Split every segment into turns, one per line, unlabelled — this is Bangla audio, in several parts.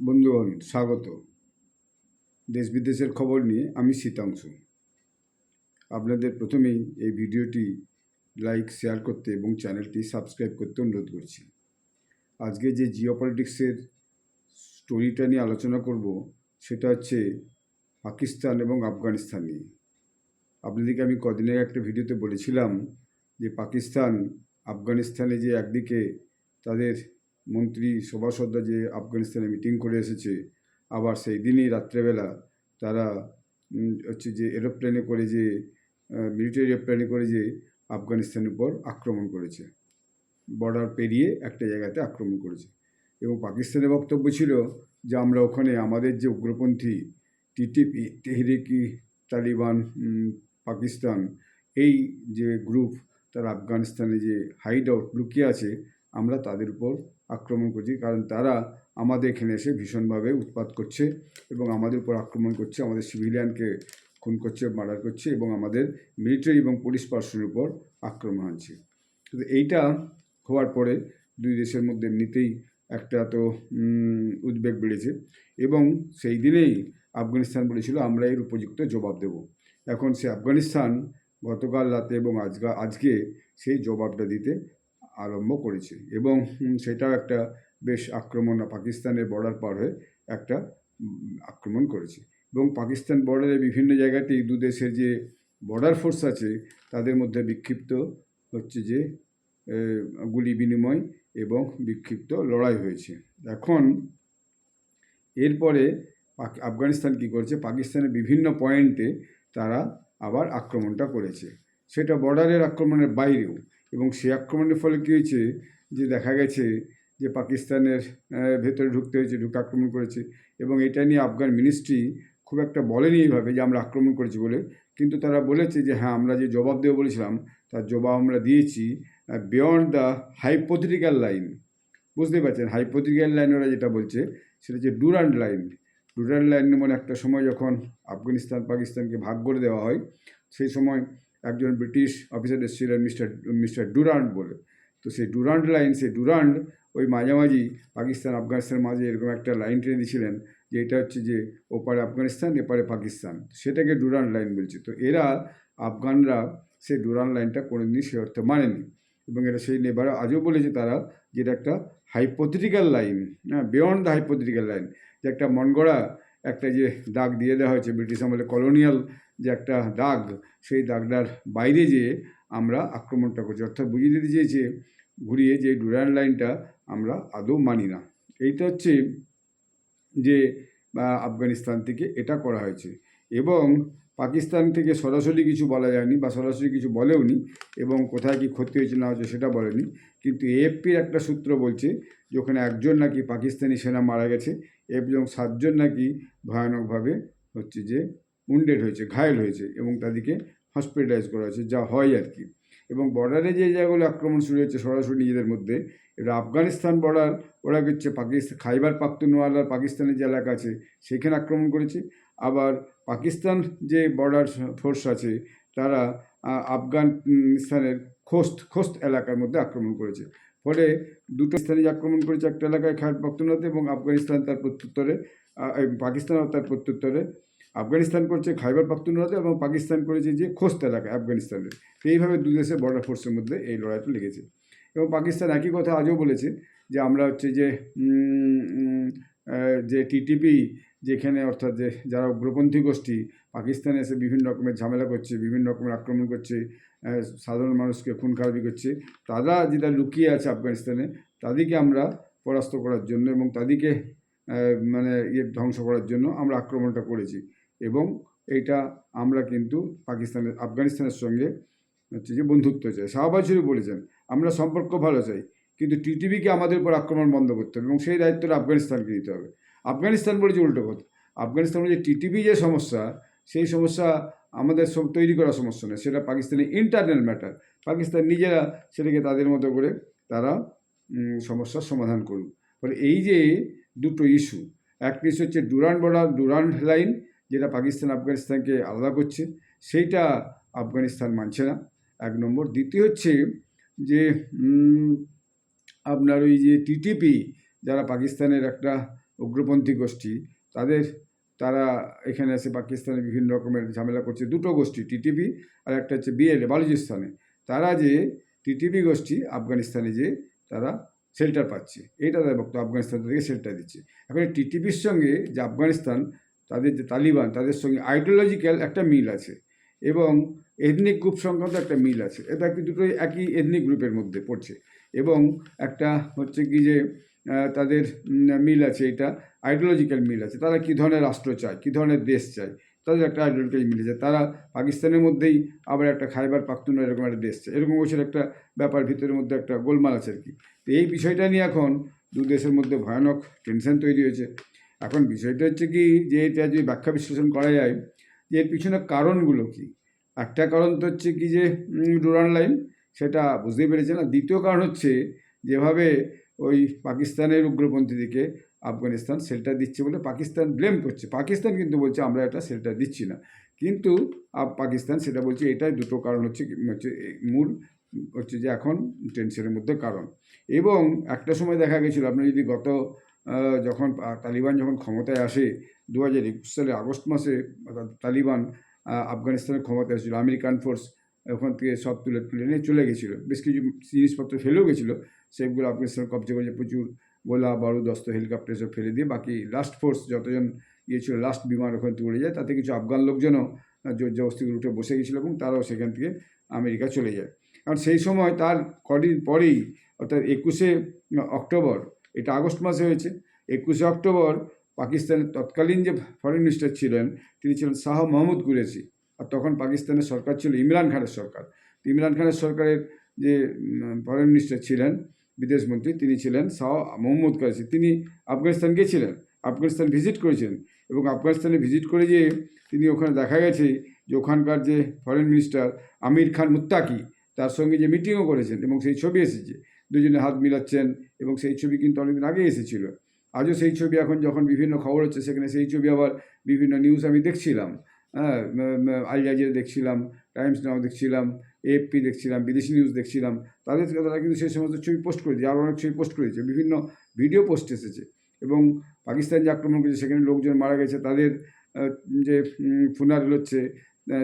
বন্ধুগণ, স্বাগত। দেশ বিদেশের খবর নিয়ে আমি শীতাংশু। আপনাদের প্রথমেই এই ভিডিওটি লাইক, শেয়ার করতে এবং চ্যানেলটি সাবস্ক্রাইব করতে অনুরোধ করছি। আজকে যে জিওপলিটিক্সের স্টোরিটা নিয়ে আলোচনা করব সেটা হচ্ছে পাকিস্তান এবং আফগানিস্তান নিয়ে। আপনাদেরকে আমি কদিন আগে একটা ভিডিওতে বলেছিলাম যে পাকিস্তান আফগানিস্তানে যে একদিকে তাদের মন্ত্রী সভাসদরা যে আফগানিস্তানে মিটিং করে এসেছে, আবার সেই দিনই রাত্রেবেলা তারা হচ্ছে যে এরোপ্লেনে করে যে মিলিটারি এরোপ্লেনে করে যে আফগানিস্তানের উপর আক্রমণ করেছে, বর্ডার পেরিয়ে একটা জায়গাতে আক্রমণ করেছে। এবং পাকিস্তানের বক্তব্য ছিল যে আমরা ওখানে আমাদের যে উগ্রপন্থী টিটিপি, তেহরিকি তালিবান পাকিস্তান, এই যে গ্রুপ তারা আফগানিস্তানে যে হাইড আউট লুকিয়ে আছে, আমরা তাদের উপর আক্রমণ করছি, কারণ তারা আমাদের এখানে এসে ভীষণভাবে উৎপাত করছে এবং আমাদের উপর আক্রমণ করছে, আমাদের সিভিলিয়ানকে খুন করছে, মার্ডার করছে এবং আমাদের মিলিটারি এবং পুলিশ পার্সনের উপর আক্রমণ আনছে। তো এইটা হওয়ার পরে দুই দেশের মধ্যে এমনিতেই একটা তো উদ্বেগ বেড়েছে এবং সেই দিনেই আফগানিস্তান বলেছিল আমরা এর উপযুক্ত জবাব দেব। এখন সে আফগানিস্তান গতকাল রাতে এবং আজকে সেই জবাবটা দিতে আরম্ভ করেছে এবং সেটাও একটা বেশ আক্রমণ, পাকিস্তানের বর্ডার পার হয়ে একটা আক্রমণ করেছে। এবং পাকিস্তান বর্ডারে বিভিন্ন জায়গাতেই দু দেশের যে বর্ডার ফোর্স আছে তাদের মধ্যে বিক্ষিপ্ত হচ্ছে যে গুলি বিনিময় এবং বিক্ষিপ্ত লড়াই হয়েছে। এখন এরপরে আফগানিস্তান কী করেছে, পাকিস্তানের বিভিন্ন পয়েন্টে তারা আবার আক্রমণটা করেছে, সেটা বর্ডারের আক্রমণের বাইরেও। এবং সেই আক্রমণের ফলে কী হয়েছে যে দেখা গেছে যে পাকিস্তানের ভেতরে ঢুকতে হয়েছে, ঢুকে আক্রমণ করেছে। এবং এটা নিয়ে আফগান মিনিস্ট্রি খুব একটা বলেনি এইভাবে যে আমরা আক্রমণ করেছি বলে, কিন্তু তারা বলেছে যে হ্যাঁ আমরা যে জবাব দেবো বলেছিলাম তার জবাব আমরা দিয়েছি বিয়ন্ড দ্য হাইপোথেটিক্যাল লাইন। বুঝতে পারছেন, হাইপোথেটিক্যাল লাইন ওরা যেটা বলছে সেটা হচ্ছে ডুরান্ড লাইন। ডুরান্ড লাইন মানে একটা সময় যখন আফগানিস্তান পাকিস্তানকে ভাগ করে দেওয়া হয়, সেই সময় একজন ব্রিটিশ অফিসার এসেছিলেন মিস্টার ডুরান্ড বলে। তো সেই ডুরান্ড লাইন, সেই ডুরান্ড ওই মাঝামাঝি পাকিস্তান আফগানিস্তানের মাঝে এরকম একটা লাইন টেনে দিয়েছিলেন যে এটা হচ্ছে যে ওপারে আফগানিস্তান এপারে পাকিস্তান, সেটাকে ডুরান্ড লাইন বলছে। তো এরা আফগানরা সেই ডুরান্ড লাইনটা কোনোদিনই সে অর্থে মানেনি এবং এটা সেই নেবার আজও বলেছে তারা যে এটা একটা হাইপোথেটিক্যাল লাইন, হ্যাঁ, বিয়ন্ড দ্য হাইপোথেটিক্যাল লাইন, যে একটা মন গড়া একটা যে দাগ দিয়ে দেওয়া হয়েছে ব্রিটিশ আমলে, কলোনিয়াল যে একটা দাগ, সেই দাগটার বাইরে যেয়ে আমরা আক্রমণটা করছি, অর্থাৎ বুঝিয়ে দিতে চেয়েছে ঘুরিয়ে যে ডুরান্ড লাইনটা আমরা আদৌ মানি না। এইটা হচ্ছে যে আফগানিস্তান থেকে এটা করা হয়েছে এবং পাকিস্তান থেকে সরাসরি কিছু বলা যায়নি বা সরাসরি কিছু বলেওনি এবং কোথায় কি ক্ষতি হয়েছে না হয়েছে সেটা বলেনি। কিন্তু এএফপির একটা সূত্র বলছে যে ওখানে একজন নাকি পাকিস্তানি সেনা মারা গেছে এবং 7 জন নাকি ভয়ানকভাবে হচ্ছে যে উন্ডেড হয়েছে, ঘায়েল হয়েছে এবং তাদেরকে হসপিটালাইজ করা হয়েছে, যা হয় আর কি। এবং বর্ডারে যে জায়গাগুলো আক্রমণ শুরু হয়েছে সরাসরি নিজেদের মধ্যে, এটা আফগানিস্তান বর্ডার, ওরা হচ্ছে পাকিস্তান খাইবার পাখতুনওয়ালার পাকিস্তানের যে এলাকা আছে সেখানে আক্রমণ করেছে। আবার পাকিস্তান যে বর্ডার ফোর্স আছে তারা আফগানিস্তানের খোস্ত এলাকার মধ্যে আক্রমণ করেছে। ফলে দুটো স্থানে আক্রমণ করেছে, একটা এলাকায় খাইবার পাখতুনওয়াতে এবং আফগানিস্তান তার প্রত্যুত্তরে, পাকিস্তান তার প্রত্যুত্তরে আফগানিস্তান করছে খাইবার পাখতুনওয়াতে এবং পাকিস্তান করেছে যে খোস্ত এলাকায় আফগানিস্তানের। তো এইভাবে দু দেশের বর্ডার ফোর্সের মধ্যে এই লড়াইটা লেগেছে এবং পাকিস্তান একই কথা আজও বলেছে যে আমরা হচ্ছে যে টিটিপি যেখানে, অর্থাৎ যে যারা উগ্রপন্থী গোষ্ঠী পাকিস্তানে এসে বিভিন্ন রকমের ঝামেলা করছে, বিভিন্ন রকমের আক্রমণ করছে, সাধারণ মানুষকে খুন খারাপি করছে, তারা যেটা লুকিয়ে আছে আফগানিস্তানে তাদেরকে আমরা পরাস্ত করার জন্য এবং তাদেরকে মানে ধ্বংস করার জন্য আমরা আক্রমণটা করেছি এবং এইটা আমরা কিন্তু আফগানিস্তানের সঙ্গে হচ্ছে যে বন্ধুত্ব চাই। শাহবাজ শরীফ বলেছেন আমরা সম্পর্ক ভালো চাই, কিন্তু টিটিপিকে আমাদের উপর আক্রমণ বন্ধ করতে হবে এবং সেই দায়িত্বটা আফগানিস্তানকে দিতে হবে। আফগানিস্তান বলেছে উল্টো কথা, আফগানিস্তান বলেছে টিটিপি যে সমস্যা, সেই সমস্যা আমাদের সব তৈরি করা সমস্যা নয়, সেটা পাকিস্তানের ইন্টারনাল ম্যাটার। পাকিস্তান নিজেরা সেটাকে তাদের মতো করে তারা সমস্যার সমাধান করুক। ফলে এই যে দুটো ইস্যু, একটা ইস্যু হচ্ছে ডুরান্ড লাইন, যেটা পাকিস্তান আফগানিস্তানকে আলাদা করছে, সেইটা আফগানিস্তান মানছে না, 1 নম্বর। দ্বিতীয় হচ্ছে যে আপনার ওই যে টিটিপি, যারা পাকিস্তানের একটা উগ্রপন্থী গোষ্ঠী তারা এখানে এসে পাকিস্তানে বিভিন্ন রকমের ঝামেলা করছে। দুটো গোষ্ঠী, টিটিপি আর একটা হচ্ছে বিএলএ বালুচিস্তানে। তারা যে টিটিপি গোষ্ঠী আফগানিস্তানে যে তারা শেল্টার পাচ্ছে, এটা তাদের বক্তব্য, আফগানিস্তান থেকে শেল্টার দিচ্ছে। এখন এই টিটিপির সঙ্গে যে আফগানিস্তান, তাদের যে তালিবান, তাদের সঙ্গে আইডিওলজিক্যাল একটা মিল আছে এবং এথনিক গ্রুপ সংক্রান্ত একটা মিল আছে। এটা কি দুটোই একই এথনিক গ্রুপের মধ্যে পড়ছে এবং একটা হচ্ছে কি যে তাদের মিল আছে, এটা আইডিওলজিক্যাল মিল আছে। তারা কী ধরনের রাষ্ট্র চায়, কী ধরনের দেশ চায়, তাদের একটা আইডিওলজিক্যাল মিল আছে। তারা পাকিস্তানের মধ্যেই আবার একটা খাইবার পাখতুনখোয়া এরকম একটা দেশ চায়, এরকম বছর একটা ব্যাপার ভিতরের মধ্যে একটা গোলমাল আছে আর কি। তো এই বিষয়টা নিয়ে এখন দু দেশের মধ্যে ভয়ানক টেনশন তৈরি হয়েছে। এখন বিষয়টা হচ্ছে কি যে এটা যদি ব্যাখ্যা বিশ্লেষণ করা যায় যে এর পিছনে কারণগুলো কী। একটা কারণ তো হচ্ছে কি যে ডুরান্ড লাইন, সেটা বুঝতেই পেরেছে না। দ্বিতীয় কারণ হচ্ছে যেভাবে ওই পাকিস্তানের উগ্রপন্থীদিকে আফগানিস্তান শেল্টার দিচ্ছে বলে পাকিস্তান ব্লেম করছে। পাকিস্তান কিন্তু বলছে আমরা এটা শেল্টার দিচ্ছি না, কিন্তু পাকিস্তান সেটা বলছে। এটাই দুটো কারণ হচ্ছে মূল হচ্ছে যে এখন টেনশনের মধ্যে কারণ। এবং একটা সময় দেখা গেছিলো, আপনার যদি যখন তালিবান যখন ক্ষমতায় আসে 2021 সালে আগস্ট মাসে, তালিবান আফগানিস্তানের ক্ষমতায় এসেছিলো। আমেরিকান ফোর্স ওখান থেকে সব তুলে নিয়ে চলে গেছিলো, বেশ কিছু জিনিসপত্র ফেলেও গেছিলো, সেগুলো আফগানিস্তান কবজা করেছে। প্রচুর গোলা বারুদ অস্ত্র হেলিকপ্টার সব ফেলে দিয়ে বাকি লাস্ট ফোর্স যতজন ছিল, লাস্ট বিমান ওখান থেকে উড়ে যায়। তাতে কিছু আফগান লোকজনও জোর জবস্তি করে উঠে বসে গেছিলো এবং তারাও সেখান থেকে আমেরিকা চলে যায়। কারণ সেই সময় তার কদিন পরেই, অর্থাৎ 21শে অক্টোবর, এটা আগস্ট মাসে হয়েছে, 21শে অক্টোবর পাকিস্তানের তৎকালীন যে ফরেন মিনিস্টার ছিলেন তিনি ছিলেন শাহ মহমুদ কুরেশি। আর তখন পাকিস্তানের সরকার ছিল ইমরান খানের সরকার। তো ইমরান খানের সরকারের যে ফরেন মিনিস্টার ছিলেন, বিদেশমন্ত্রী, তিনি ছিলেন শাহ মহমুদ কুরেশি। তিনি আফগানিস্তান গিয়েছিলেন, আফগানিস্তান ভিজিট করেছিলেন এবং আফগানিস্তানে ভিজিট করে যে তিনি ওখানে দেখা গেছে যে ওখানকার যে ফরেন মিনিস্টার আমির খান মুত্তাকি, তার সঙ্গে যে মিটিংও করেছেন এবং সেই ছবি এসেছে, দুজনে হাত মিলাচ্ছেন এবং সেই ছবি কিন্তু অনেকদিন আগে এসেছিলো। আজও সেই ছবি এখন যখন বিভিন্ন খবর হচ্ছে সেখানে সেই ছবি আবার বিভিন্ন নিউজ আমি দেখছিলাম, হ্যাঁ, আল জাজিরা দেখছিলাম, টাইমস নাও দেখছিলাম, এএফপি দেখছিলাম, বিদেশি নিউজ দেখছিলাম। তারা কিন্তু সেই সমস্ত ছবি পোস্ট করে দিয়েছে, আরও অনেক ছবি পোস্ট করেছে, বিভিন্ন ভিডিও পোস্ট এসেছে। এবং পাকিস্তান যে আক্রমণ করেছে সেখানে লোকজন মারা গেছে, তাদের যে ফুনারেল হচ্ছে,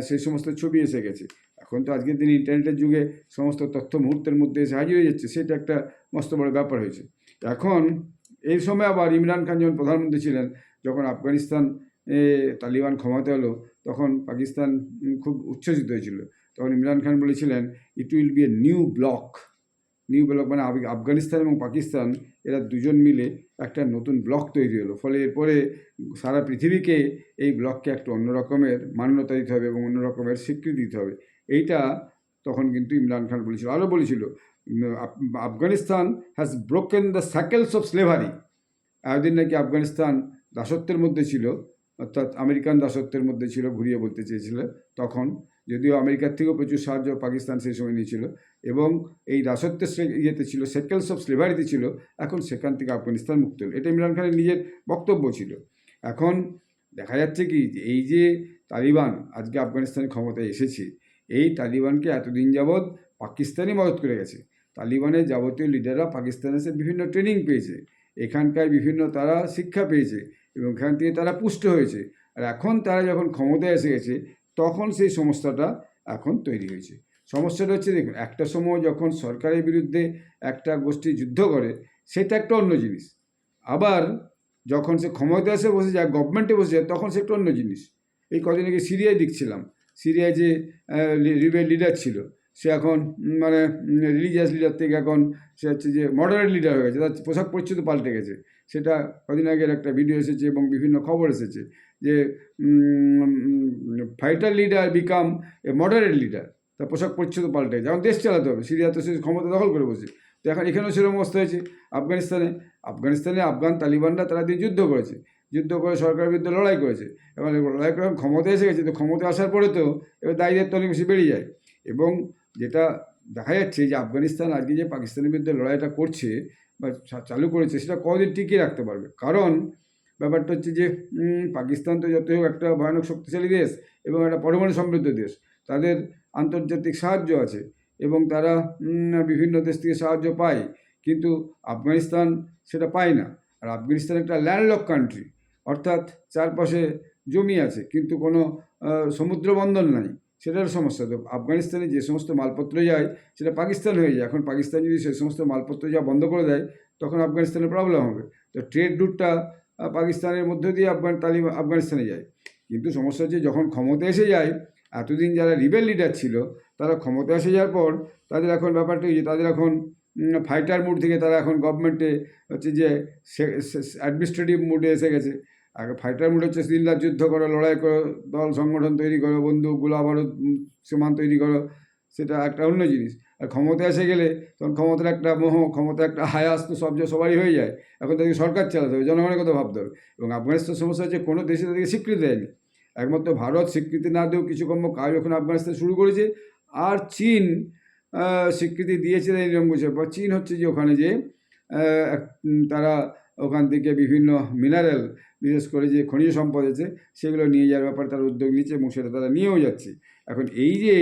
সেই সমস্ত ছবি এসে গেছে। এখন তো আজকের দিনে ইন্টারনেটের যুগে সমস্ত তথ্য মুহূর্তের মধ্যে এসে হাজির হয়ে যাচ্ছে, সেটা একটা মস্ত বড় ব্যাপার হয়েছে। এখন এই সময় আবার ইমরান খান যখন প্রধানমন্ত্রী ছিলেন, যখন আফগানিস্তান তালিবান ক্ষমতা হলো, তখন পাকিস্তান খুব উচ্ছ্বসিত হয়েছিল। তখন ইমরান খান বলেছিলেন it will B a new block মানে আফগানিস্তান এবং পাকিস্তান এরা দুজন মিলে একটা নতুন ব্লক তৈরি হলো। ফলে এরপরে সারা পৃথিবীকে এই ব্লককে একটা অন্য রকমের মান্যতা দিতে হবে এবং অন্য রকমের স্বীকৃতি দিতে হবে। এইটা তখন কিন্তু ইমরান খান বলেছিল। আরও বলেছিল Afghanistan has broken the shackles of slavery. এতদিন নাকি আফগানিস্তান দাসত্বের মধ্যে ছিল, অর্থাৎ আমেরিকান দাসত্বের মধ্যে ছিল, ঘুরিয়ে বলতে চেয়েছিল তখন, যদিও আমেরিকার থেকেও প্রচুর সাহায্য পাকিস্তান সেই সময় নিয়েছিল এবং এই দাসত্বের ইয়েতে ছিল, সেকেলস অফ স্লেভারিতে ছিল। এখন সেখান থেকে আফগানিস্তান মুক্ত হল, এটা ইমরান খানের নিজের বক্তব্য ছিল। এখন দেখা যাচ্ছে কি যে এই যে তালিবান আজকে আফগানিস্তানের ক্ষমতায় এসেছে, এই তালিবানকে এতদিন যাবৎ পাকিস্তানই মদত করে গেছে। তালিবানের যাবতীয় লিডাররা পাকিস্তানে এসে বিভিন্ন ট্রেনিং পেয়েছে, এখানকার বিভিন্ন তারা শিক্ষা পেয়েছে এবং এখান থেকে তারা পুষ্ট হয়েছে। আর এখন তারা যখন ক্ষমতায় এসে গেছে তখন সেই সমস্যাটা এখন তৈরি হয়েছে। সমস্যাটা হচ্ছে, দেখুন, একটা সময় যখন সরকারের বিরুদ্ধে একটা গোষ্ঠী যুদ্ধ করে সেটা একটা অন্য জিনিস, আবার যখন সে ক্ষমতায় এসে বসে যায়, গভর্নমেন্টে বসে যায়, তখন সে একটা অন্য জিনিস। এই কদিন আগে সিরিয়ায় দেখছিলাম, সিরিয়ায় যে রিবেল লিডার ছিল সে এখন মানে রিলিজিয়াস লিডার থেকে এখন সে হচ্ছে যে মডারেট লিডার হয়ে গেছে, তার পোশাক পরিচ্ছদ পাল্টে গেছে। সেটা কদিন আগের একটা ভিডিও এসেছে এবং বিভিন্ন খবর এসেছে যে fighter leader become a moderate leader, তার পোশাক পরিচ্ছদ পাল্টে গেছে। এখন দেশ চালাতে হবে, সিরিয়া তো সে ক্ষমতা দখল করে বসে। তো এখন এখানেও সেরকম অবস্থা হয়েছে। আফগানিস্তানে আফগান তালিবানরা তারা দিয়ে যুদ্ধ করেছে, যুদ্ধ করে সরকারের বিরুদ্ধে লড়াই করেছে। এবার লড়াই করে ক্ষমতায় এসে গেছে, তো ক্ষমতায় আসার পরে তো এবার দায়িত্ব অনেক বেশি বেড়ে যায়। এবং যেটা দেখা যাচ্ছে যে আফগানিস্তান আজকে যে পাকিস্তানের বিরুদ্ধে লড়াইটা করছে বা চালু করেছে, সেটা কতদিন টিকিয়ে রাখতে পারবে। কারণ ব্যাপারটা হচ্ছে যে পাকিস্তান তো যতই হোক একটা ভয়ানক শক্তিশালী দেশ এবং একটা পরমাণু সমৃদ্ধ দেশ, তাদের আন্তর্জাতিক সাহায্য আছে এবং তারা বিভিন্ন দেশ থেকে সাহায্য পায়, কিন্তু আফগানিস্তান সেটা পায় না। আর আফগানিস্তান একটা ল্যান্ডলক কান্ট্রি, অর্থাৎ চারপাশে জমি আছে কিন্তু কোনো সমুদ্র বন্দর নাই, সেটার সমস্যা। তো আফগানিস্তানে যে সমস্ত মালপত্র যায় সেটা পাকিস্তান হয়ে যায়। এখন পাকিস্তান যদি সেই সমস্ত মালপত্র যা বন্ধ করে দেয় তখন আফগানিস্তানের প্রবলেম হবে। তো ট্রেড রুটটা পাকিস্তানের মধ্য দিয়ে আফগানিস্তানে যায়। কিন্তু সমস্যা হচ্ছে যখন ক্ষমতা এসে যায়, এতদিন যারা রিবেল লিডার ছিল তারা ক্ষমতা এসে যাওয়ার পর তাদের এখন ব্যাপারটা হচ্ছে তাদের এখন ফাইটার মুড থেকে তারা এখন গভর্নমেন্টে হচ্ছে যে অ্যাডমিনিস্ট্রেটিভ মুডে এসে গেছে। আগে ফাইটার মুড হচ্ছে দিন রাত যুদ্ধ করো, লড়াই করো, দল সংগঠন তৈরি করো, বন্দুক গোলা বারুদ সীমান তৈরি করো, সেটা একটা অন্য জিনিস। আর ক্ষমতা এসে গেলে তখন ক্ষমতার একটা মোহ, ক্ষমতা একটা হায়াস তো সবারই হয়ে যায়। এখন তাদেরকে সরকার চালাতে হবে, জনগণের কথা ভাবতে হবে। এবং আফগানিস্তান সমস্যা হচ্ছে কোনো দেশে তাদেরকে স্বীকৃতি দেয়নি। একমাত্র ভারত স্বীকৃতি না দিয়েও কিছু কর্ম কাজ এখন আফগানিস্তান শুরু করেছে। আর চীন স্বীকৃতি দিয়েছে এই নিয়ম বুঝে। বা চীন হচ্ছে যে ওখানে যে তারা ওখান থেকে বিভিন্ন মিনারেল, বিশেষ করে যে খনিজ সম্পদ আছে সেগুলো নিয়ে যাওয়ার ব্যাপারে তারা উদ্যোগ নিচ্ছে এবং সেটা তারা নিয়েও যাচ্ছে। এখন এই যে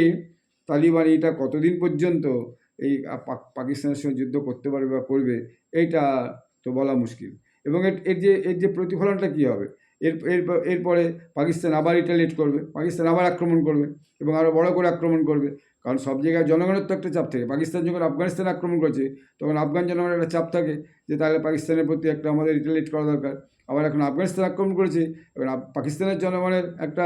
তালিবান এটা কতদিন পর্যন্ত এই পাকিস্তানের সঙ্গে যুদ্ধ করতে পারবে বা করবে এইটা তো বলা মুশকিল। এবং এর যে প্রতিফলনটা কী হবে, এরপরে পাকিস্তান আবার রিটালিয়েট করবে, পাকিস্তান আবার আক্রমণ করবে এবং আরও বড় করে আক্রমণ করবে। কারণ সব জায়গায় জনগণের তো একটা চাপ থাকে। পাকিস্তান যখন আফগানিস্তান আক্রমণ করেছে তখন আফগান জনগণের একটা চাপ থাকে যে তাহলে পাকিস্তানের প্রতি একটা আমাদের রিটালিয়েট করা দরকার। আবার এখন আফগানিস্তান আক্রমণ করেছে, এবার পাকিস্তানের জনগণের একটা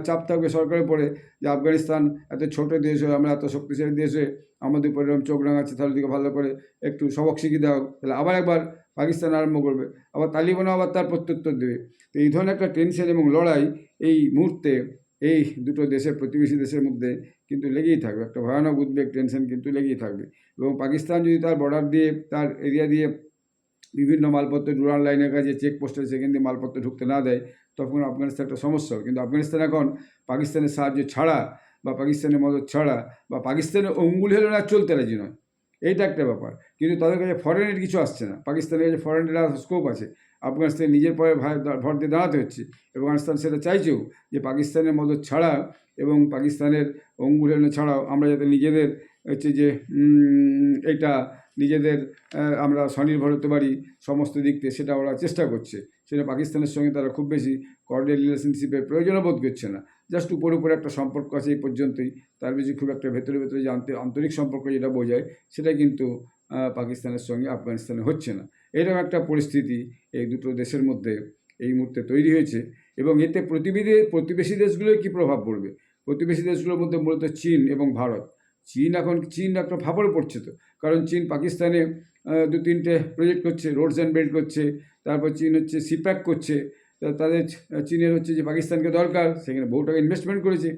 চাপ থাকবে সরকারের উপরে যে আফগানিস্তান এত ছোটো দেশ হয়ে, আমরা এত শক্তিশালী দেশ হয়ে আমাদের উপরে এরকম চোখ রাঙাচ্ছে, তাহলে দিকে ভালো করে একটু সবক শিখিয়ে দেওয়া হোক। তাহলে আবার একবার পাকিস্তান আরম্ভ করবে, আবার তালিবানও আবার তার প্রত্যুত্তর দেবে। তো এই ধরনের একটা টেনশন এবং লড়াই এই মুহূর্তে এই দুটো দেশের, প্রতিবেশী দেশের মধ্যে কিন্তু লেগেই থাকবে। একটা ভয়ানক উদ্বেগ, টেনশন কিন্তু লেগেই থাকবে। এবং পাকিস্তান যদি তার বর্ডার দিয়ে, তার এরিয়া দিয়ে বিভিন্ন মালপত্র রুরাল লাইনের কাছে চেকপোস্ট আছে সেখান দিয়ে মালপত্র ঢুকতে না দেয় তখন আফগানিস্তান একটা সমস্যা হবে। কিন্তু আফগানিস্তান এখন পাকিস্তানের সাহায্য ছাড়া বা পাকিস্তানের মদত ছাড়া বা পাকিস্তানের অঙ্গুল হেলে না চলতে রাজি নয়, এইটা একটা ব্যাপার। কিন্তু তাদের কাছে ফরেনের কিছু আসছে না, পাকিস্তানের কাছে ফরেনের স্কোপ আছে। আফগানিস্তানের নিজের পরে ভর দিয়ে দাঁড়াতে হচ্ছে এবং আফগানিস্তান সেটা চাইছেও যে পাকিস্তানের মদত ছাড়া এবং পাকিস্তানের অঙ্গুল হেলানো ছাড়াও আমরা যাতে নিজেদের হচ্ছে যে এটা নিজেদের আমরা স্বনির্ভর হতে পারি সমস্ত দিক থেকে, সেটা ওরা চেষ্টা করছে। সেটা পাকিস্তানের সঙ্গে তারা খুব বেশি কর্ডিয়াল রিলেশনশিপের প্রয়োজনও বোধ করছে না। জাস্ট উপরে একটা সম্পর্ক আছে এই পর্যন্তই, তার বেশি খুব একটা ভেতরে যে আন্তরিক সম্পর্ক যেটা বোঝায় সেটা কিন্তু পাকিস্তানের সঙ্গে আফগানিস্তানে হচ্ছে না। এরকম একটা পরিস্থিতি এই দুটো দেশের মধ্যে এই মুহূর্তে তৈরি হয়েছে। এবং এতে প্রতিবেশী দেশগুলোর কী প্রভাব পড়বে? প্রতিবেশী দেশগুলোর মধ্যে মূলত চীন এবং ভারত। চীন একটা ফাঁপড়ে পড়ছে তো, কারণ চীন পাকিস্তানে 2-3টে প্রজেক্ট করছে, রোডস অ্যান্ড বেল্ট করছে, তারপর চীন হচ্ছে সিপ্যাক করছে। তাদের চীনের হচ্ছে যে পাকিস্তানকে দরকার, সেখানে বহু টাকা ইনভেস্টমেন্ট করেছে।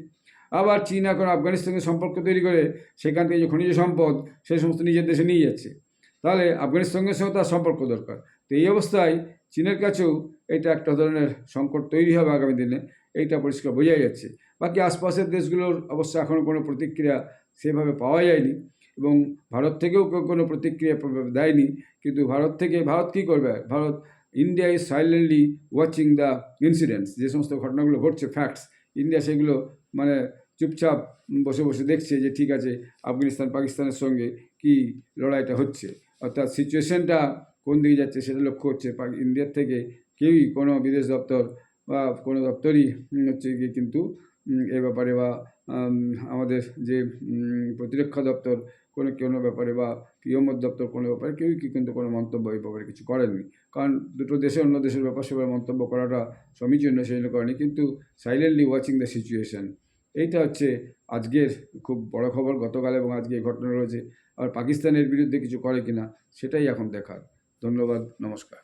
আবার চীন এখন আফগানিস্তানের সম্পর্ক তৈরি করে সেখান থেকে যে খনিজ সম্পদ সেই সমস্ত নিজের দেশে নিয়ে যাচ্ছে। তাহলে আফগানিস্তানের সঙ্গেও তার সম্পর্ক দরকার। তো এই অবস্থায় চীনের কাছেও এটা একটা ধরনের সংকট তৈরি হবে আগামী দিনে, এইটা পরিষ্কার বোঝাই যাচ্ছে। বাকি আশপাশের দেশগুলোর অবশ্য এখনও কোনো প্রতিক্রিয়া সেভাবে পাওয়া যায়নি এবং ভারত থেকেও কোনো প্রতিক্রিয়া দেয়নি। কিন্তু ভারত কী করবে? India is silently watching the incidents, যে সমস্ত ঘটনাগুলো ঘটছে ফ্যাক্টস, ইন্ডিয়া সেগুলো মানে চুপচাপ বসে বসে দেখছে যে ঠিক আছে আফগানিস্তান পাকিস্তানের সঙ্গে কি লড়াইটা হচ্ছে, অর্থাৎ সিচুয়েশনটা কোন দিকে যাচ্ছে সেটা লক্ষ্য হচ্ছে। ইন্ডিয়ার থেকে কেউই কোনো বিদেশ দপ্তর বা কোনো দপ্তরই হচ্ছে গিয়ে কিন্তু এ ব্যাপারে বা আমাদের যে প্রতিরক্ষা দপ্তর কোনো ব্যাপারে বা পিএমওর দপ্তর কোনো ব্যাপারে কেউই কিন্তু কোনো মন্তব্য এই ব্যাপারে কিছু করেননি। কারণ দুটো দেশে অন্য দেশের ব্যাপার সেভাবে মন্তব্য করাটা সমীচীন সেই জন্য করেনি, কিন্তু সাইলেন্টলি ওয়াচিং দ্য সিচুয়েশান, এইটা হচ্ছে আজকের খুব বড় খবর। গতকাল এবং আজকে এই ঘটনা রয়েছে। আর পাকিস্তানের বিরুদ্ধে কিছু করে কিনা সেটাই এখন দেখার। ধন্যবাদ, নমস্কার।